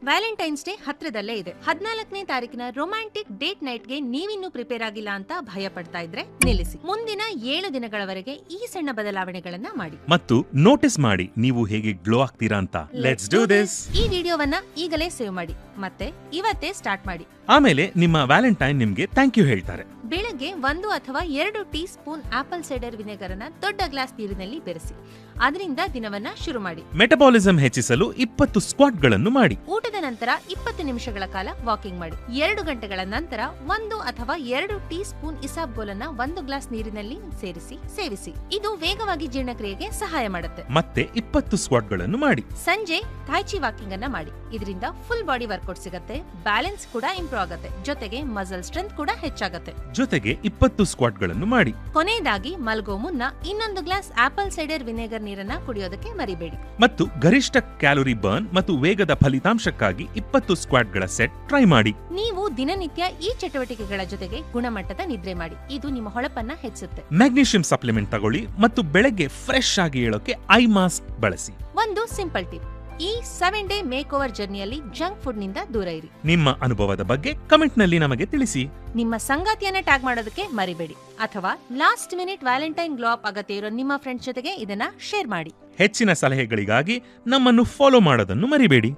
Valentine's day ಹತ್ರದಲ್ಲೇ ಇದೆ. 14ನೇ ತಾರೀಕಿನ romantic date ನೈಟ್ಗೆ ನೀವಿನ್ನೂ ಪ್ರಿಪೇರ್ ಆಗಿಲ್ಲ ಅಂತ ಭಯ ಪಡ್ತಾ ಇದ್ರೆ ನಿಲ್ಲಿಸಿ. ಮುಂದಿನ 7 ದಿನಗಳವರೆಗೆ ಈ ಸಣ್ಣ ಬದಲಾವಣೆಗಳನ್ನ ಮಾಡಿ ಮತ್ತು ನೋಟಿಸ್ ಮಾಡಿ ನೀವು ಹೇಗೆ ಗ್ಲೋ ಆಗ್ತೀರಾ ಅಂತ. Let's do this. ಈ ವಿಡಿಯೋವನ್ನ ಈಗಲೇ ಸೇವ್ ಮಾಡಿ ಮತ್ತೆ ಇವತ್ತೇ ಸ್ಟಾರ್ಟ್ ಮಾಡಿ. ಆಮೇಲೆ ನಿಮ್ಮ ವ್ಯಾಲೆಂಟೈನ್ ನಿಮ್ಗೆ ಥ್ಯಾಂಕ್ ಯು ಹೇಳ್ತಾರೆ. ಬೆಳಗ್ಗೆ 1 ಅಥವಾ 2 tea spoon apple cider vinegar ಅನ್ನ ದೊಡ್ಡ ಗ್ಲಾಸ್ ನೀರಿನಲ್ಲಿ ಬೆರೆಸಿ ಅದರಿಂದ ದಿನವನ್ನ ಶುರು ಮಾಡಿ. ಮೆಟಬಾಲಿಸಂ ಹೆಚ್ಚಿಸಲು 20 ಸ್ಕ್ವಾಟ್ಗಳನ್ನು ಮಾಡಿ. ಊಟದ ನಂತರ 20 ನಿಮಿಷಗಳ ಕಾಲ ವಾಕಿಂಗ್ ಮಾಡಿ. 2 ಗಂಟೆಗಳ ನಂತರ 1 ಅಥವಾ 2 ಟೀ ಸ್ಪೂನ್ ಇಸಾಬ್ಗೋಲನ್ನ 1 ಗ್ಲಾಸ್ ನೀರಿನಲ್ಲಿ ಸೇರಿಸಿ ಸೇವಿಸಿ. ಇದು ವೇಗವಾಗಿ ಜೀರ್ಣಕ್ರಿಯೆಗೆ ಸಹಾಯ ಮಾಡುತ್ತೆ. ಮತ್ತೆ 20 ಸ್ಕ್ವಾಟ್ಗಳನ್ನು ಮಾಡಿ. ಸಂಜೆ ತಾಯ್ಚಿ ವಾಕಿಂಗ್ ಅನ್ನ ಮಾಡಿ. ಇದರಿಂದ ಫುಲ್ ಬಾಡಿ ವರ್ಕೌಟ್ ಸಿಗುತ್ತೆ, ಬ್ಯಾಲೆನ್ಸ್ ಕೂಡ ಇಂಪ್ರೂವ್ ಆಗುತ್ತೆ, ಜೊತೆಗೆ ಮಸಲ್ ಸ್ಟ್ರೆಂತ್ ಕೂಡ ಹೆಚ್ಚಾಗುತ್ತೆ. ಜೊತೆಗೆ 20 ಸ್ಕ್ವಾಟ್ಗಳನ್ನು ಮಾಡಿ. ಕೊನೆಯದಾಗಿ ಮಲ್ಗೋ ಮುನ್ನ ಇನ್ನೊಂದು ಗ್ಲಾಸ್ ಆಪಲ್ ಸೈಡರ್ ವಿನೆಗರ್ ನೀರನ್ನ ಕುಡಿಯೋದಕ್ಕೆ ಮರಿಬೇಡಿ. ಮತ್ತು ಗರಿಷ್ಠ ಕ್ಯಾಲೋರಿ ಬರ್ನ್ ಮತ್ತು ವೇಗದ ಫಲಿತಾಂಶಕ್ಕಾಗಿ 20 ಸ್ಕ್ವಾಟ್ಗಳ ಸೆಟ್ ಟ್ರೈ ಮಾಡಿ. ನೀವು ದಿನನಿತ್ಯ ಈ ಚಟುವಟಿಕೆಗಳ ಜೊತೆಗೆ ಗುಣಮಟ್ಟದ ನಿದ್ರೆ ಮಾಡಿ. ಇದು ನಿಮ್ಮ ಹೊಳಪನ್ನ ಹೆಚ್ಚಿಸುತ್ತೆ. ಮ್ಯಾಗ್ನೀಷಿಯಂ ಸಪ್ಲಿಮೆಂಟ್ ತಗೊಳ್ಳಿ ಮತ್ತು ಬೆಳಗ್ಗೆ ಫ್ರೆಶ್ ಆಗಿ ಹೇಳೋಕೆ ಐ ಮಾಸ್ಕ್ ಬಳಸಿ. ಒಂದು ಸಿಂಪಲ್ ಟಿಪ್: ಈ 7 ಡೇ ಮೇಕ್ ಓವರ್ ಜರ್ನಿಯಲ್ಲಿ ಜಂಕ್ ಫುಡ್ ನಿಂದ ದೂರ ಇರಿ. ನಿಮ್ಮ ಅನುಭವದ ಬಗ್ಗೆ ಕಮೆಂಟ್ ನಲ್ಲಿ ನಮಗೆ ತಿಳಿಸಿ. ನಿಮ್ಮ ಸಂಗಾತಿಯನ್ನ ಟ್ಯಾಗ್ ಮಾಡೋದಕ್ಕೆ ಮರಿಬೇಡಿ. ಅಥವಾ last minute Valentine glow up ಅಗತ್ಯ ಇರೋ ನಿಮ್ಮ ಫ್ರೆಂಡ್ಸ್ ಜೊತೆಗೆ ಇದನ್ನ ಶೇರ್ ಮಾಡಿ. ಹೆಚ್ಚಿನ ಸಲಹೆಗಳಿಗಾಗಿ ನಮ್ಮನ್ನು ಫಾಲೋ ಮಾಡೋದನ್ನು ಮರಿಬೇಡಿ.